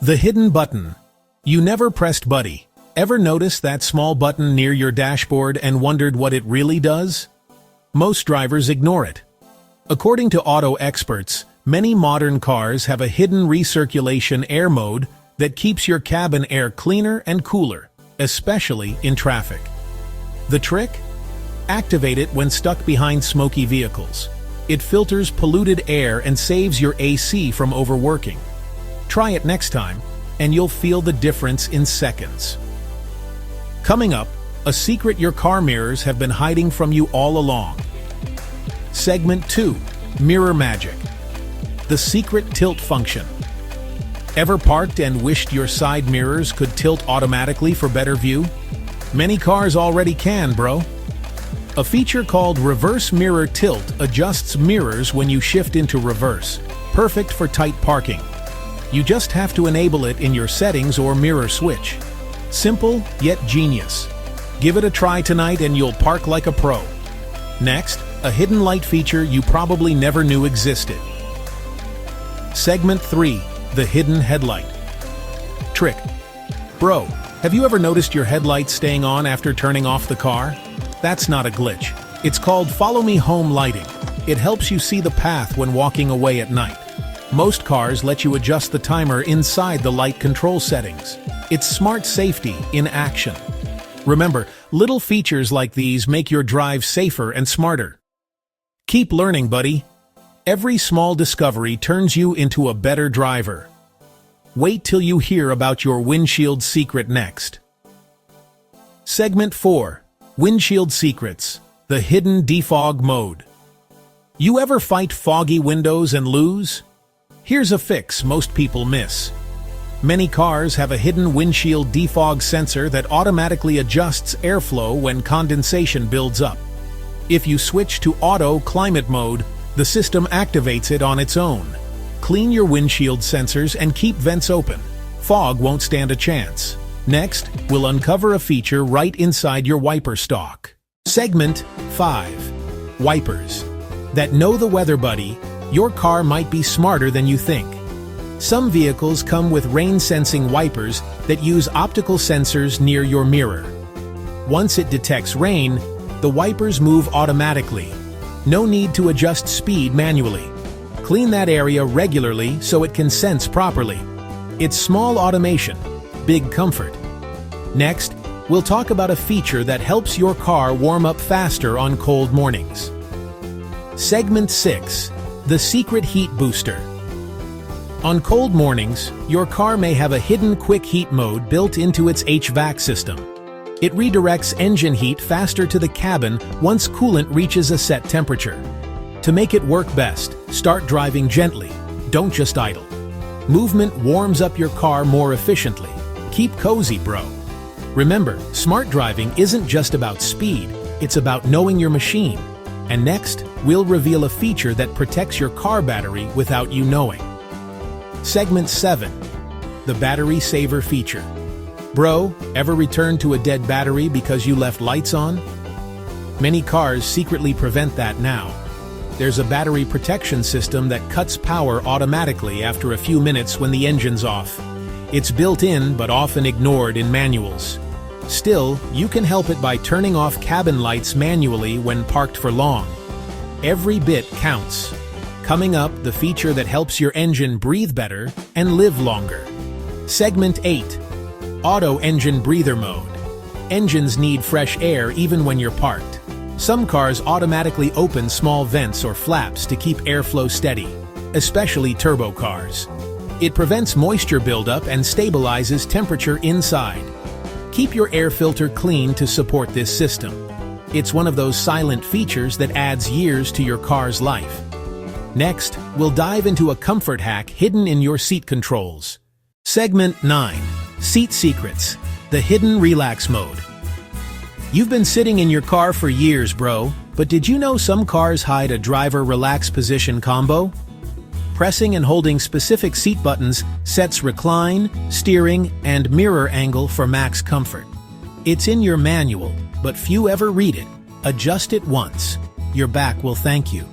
The hidden button. You never pressed buddy. Ever notice that small button near your dashboard and wondered what it really does? Most drivers ignore it. According to auto experts, many modern cars have a hidden recirculation air mode that keeps your cabin air cleaner and cooler, especially in traffic. The trick? Activate it when stuck behind smoky vehicles. It filters polluted air and saves your AC from overworking. Try it next time, and you'll feel the difference in seconds. Coming up, a secret your car mirrors have been hiding from you all along. Segment 2. Mirror Magic. The secret tilt function. Ever parked and wished your side mirrors could tilt automatically for better view? Many cars already can, bro. A feature called Reverse Mirror Tilt adjusts mirrors when you shift into reverse, perfect for tight parking. You just have to enable it in your settings or mirror switch. Simple, yet genius. Give it a try tonight and you'll park like a pro. Next, a hidden light feature you probably never knew existed. Segment 3. The hidden headlight. Trick. Bro, have you ever noticed your headlights staying on after turning off the car? That's not a glitch. It's called Follow Me Home lighting. It helps you see the path when walking away at night. Most cars let you adjust the timer inside the light control settings. It's smart safety in action. Remember, little features like these make your drive safer and smarter. Keep learning, buddy. Every small discovery turns you into a better driver. Wait till you hear about your windshield secret next. Segment 4. Windshield Secrets. The hidden defog mode. You ever fight foggy windows and lose? Here's a fix most people miss. Many cars have a hidden windshield defog sensor that automatically adjusts airflow when condensation builds up. If you switch to Auto Climate mode, the system activates it on its own. Clean your windshield sensors and keep vents open. Fog won't stand a chance. Next, we'll uncover a feature right inside your wiper stalk. Segment 5. Wipers. That know the weather, buddy. Your car might be smarter than you think. Some vehicles come with rain-sensing wipers that use optical sensors near your mirror. Once it detects rain, the wipers move automatically. No need to adjust speed manually. Clean that area regularly so it can sense properly. It's small automation, big comfort. Next, we'll talk about a feature that helps your car warm up faster on cold mornings. Segment 6. The secret heat booster. On cold mornings, your car may have a hidden quick heat mode built into its HVAC system. It redirects engine heat faster to the cabin once coolant reaches a set temperature. To make it work best, start driving gently. Don't just idle. Movement warms up your car more efficiently. Keep cozy, bro. Remember, smart driving isn't just about speed, it's about knowing your machine. And next, we'll reveal a feature that protects your car battery without you knowing. Segment 7. The Battery Saver Feature. Bro, ever returned to a dead battery because you left lights on? Many cars secretly prevent that now. There's a battery protection system that cuts power automatically after a few minutes when the engine's off. It's built in but often ignored in manuals. Still, you can help it by turning off cabin lights manually when parked for long. Every bit counts. Coming up, the feature that helps your engine breathe better and live longer. Segment 8. Auto Engine Breather Mode. Engines need fresh air even when you're parked. Some cars automatically open small vents or flaps to keep airflow steady, especially turbo cars. It prevents moisture buildup and stabilizes temperature inside. Keep your air filter clean to support this system. It's one of those silent features that adds years to your car's life. Next, we'll dive into a comfort hack hidden in your seat controls. Segment 9. Seat Secrets. The hidden relax mode. You've been sitting in your car for years, bro, but did you know some cars hide a driver relax position combo? Pressing and holding specific seat buttons sets recline, steering, and mirror angle for max comfort. It's in your manual, but few ever read it. Adjust it once. Your back will thank you.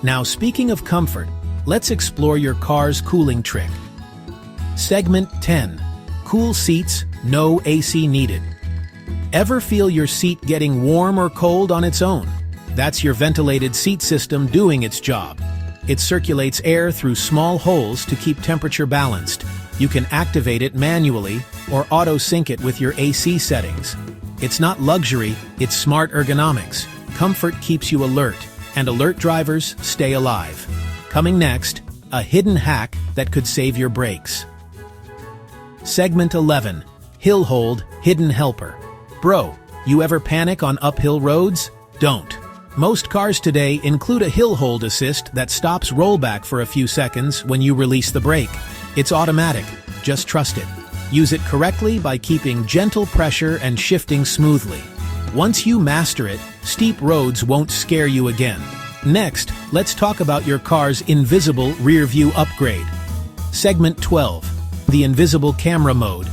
Now, speaking of comfort, let's explore your car's cooling trick. Segment 10. Cool seats, no AC needed. Ever feel your seat getting warm or cold on its own? That's your ventilated seat system doing its job. It circulates air through small holes to keep temperature balanced. You can activate it manually or auto-sync it with your AC settings. It's not luxury, it's smart ergonomics. Comfort keeps you alert, and alert drivers stay alive. Coming next, a hidden hack that could save your brakes. Segment 11. Hill Hold, Hidden Helper. Bro, you ever panic on uphill roads? Don't. Most cars today include a hill hold assist that stops rollback for a few seconds when you release the brake. It's automatic. Just trust it. Use it correctly by keeping gentle pressure and shifting smoothly. Once you master it, steep roads won't scare you again. Next, let's talk about your car's invisible rear view upgrade. Segment 12. The invisible camera mode.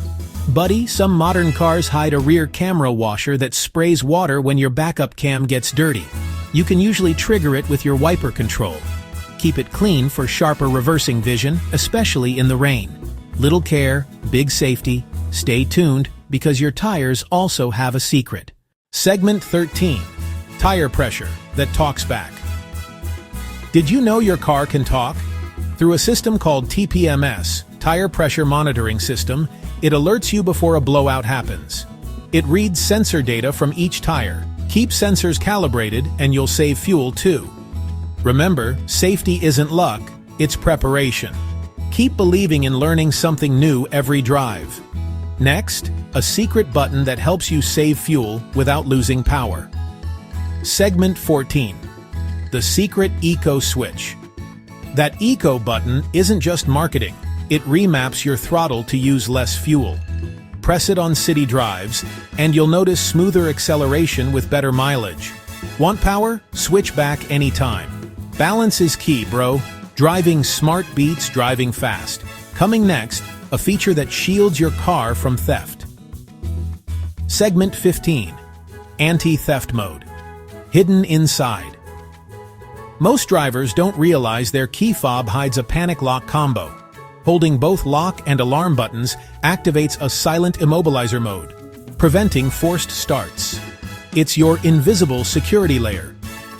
Buddy, some modern cars hide a rear camera washer that sprays water when your backup cam gets dirty. You can usually trigger it with your wiper control. Keep it clean for sharper reversing vision, especially in the rain. Little care, big safety. Stay tuned, because your tires also have a secret. Segment 13. Tire pressure that talks back. Did you know your car can talk? Through a system called TPMS, Tire Pressure Monitoring System, it alerts you before a blowout happens. It reads sensor data from each tire. Keep sensors calibrated and you'll save fuel too. Remember, safety isn't luck, it's preparation. Keep believing in learning something new every drive. Next, a secret button that helps you save fuel without losing power. Segment 14. The secret Eco Switch. That Eco button isn't just marketing. It remaps your throttle to use less fuel. Press it on city drives, and you'll notice smoother acceleration with better mileage. Want power? Switch back anytime. Balance is key, bro. Driving smart beats driving fast. Coming next, a feature that shields your car from theft. Segment 15. Anti-theft mode. Hidden inside. Most drivers don't realize their key fob hides a panic lock combo. Holding both lock and alarm buttons activates a silent immobilizer mode, preventing forced starts. It's your invisible security layer.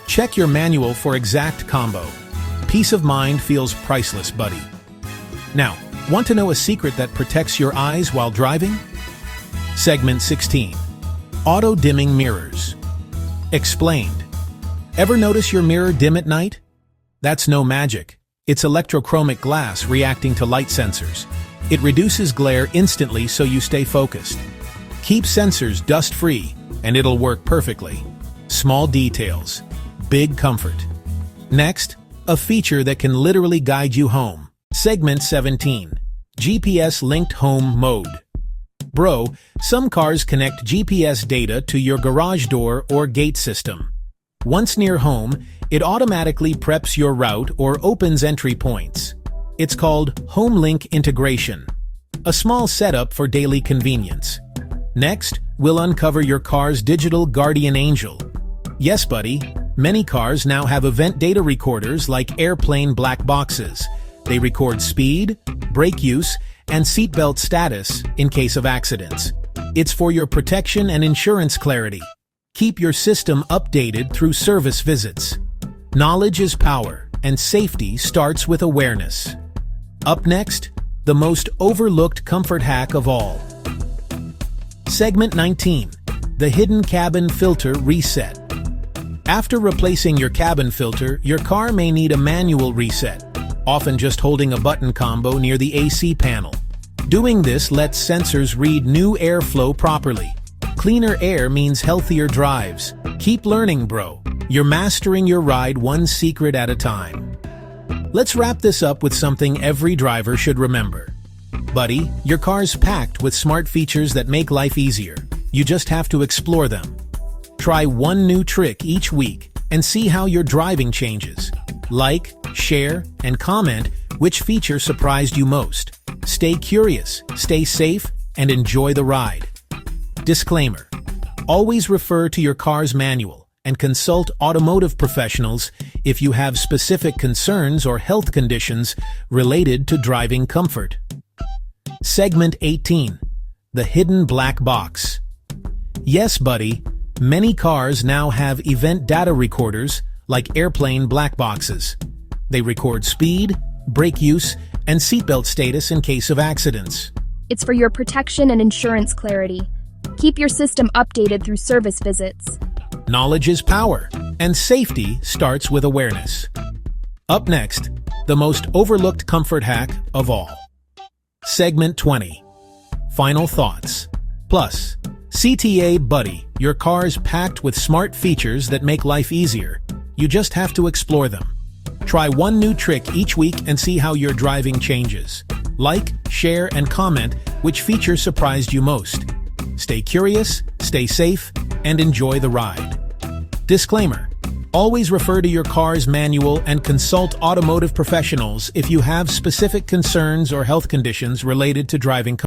Check your manual for exact combo. Peace of mind feels priceless, buddy. Now, want to know a secret that protects your eyes while driving? Segment 16. Auto-dimming mirrors. Explained. Ever notice your mirror dim at night? That's no magic. It's electrochromic glass reacting to light sensors. It reduces glare instantly so you stay focused. Keep sensors dust-free, and it'll work perfectly. Small details, big comfort. Next, a feature that can literally guide you home. Segment 17. GPS-linked home mode. Bro, some cars connect GPS data to your garage door or gate system. Once near home, it automatically preps your route or opens entry points. It's called Home Link integration. A small setup for daily convenience. Next, we'll uncover your car's digital guardian angel. Yes, buddy, many cars now have event data recorders like airplane black boxes. They record speed, brake use, and seatbelt status in case of accidents. It's for your protection and insurance clarity. Keep your system updated through service visits. Knowledge is power, and safety starts with awareness. Up next, the most overlooked comfort hack of all. Segment 19. The hidden cabin filter reset. After replacing your cabin filter, your car may need a manual reset, often just holding a button combo near the AC panel. Doing this lets sensors read new airflow properly. Cleaner air means healthier drives. Keep learning, bro. You're mastering your ride one secret at a time. Let's wrap this up with something every driver should remember. Buddy, your car's packed with smart features that make life easier. You just have to explore them. Try one new trick each week and see how your driving changes. Like, share, and comment which feature surprised you most. Stay curious, stay safe, and enjoy the ride. Disclaimer: always refer to your car's manual and consult automotive professionals if you have specific concerns or health conditions related to driving comfort. Segment 18. The hidden black box. Yes, buddy, many cars now have event data recorders like airplane black boxes. They record speed, brake use, and seatbelt status in case of accidents. It's for your protection and insurance clarity. Keep your system updated through service visits. Knowledge is power, and safety starts with awareness. Up next, the most overlooked comfort hack of all. Segment 20. Final thoughts. Plus, CTA Buddy, your car's packed with smart features that make life easier. You just have to explore them. Try one new trick each week and see how your driving changes. Like, share, and comment which feature surprised you most. Stay curious, stay safe, and enjoy the ride. Disclaimer: always refer to your car's manual and consult automotive professionals if you have specific concerns or health conditions related to driving.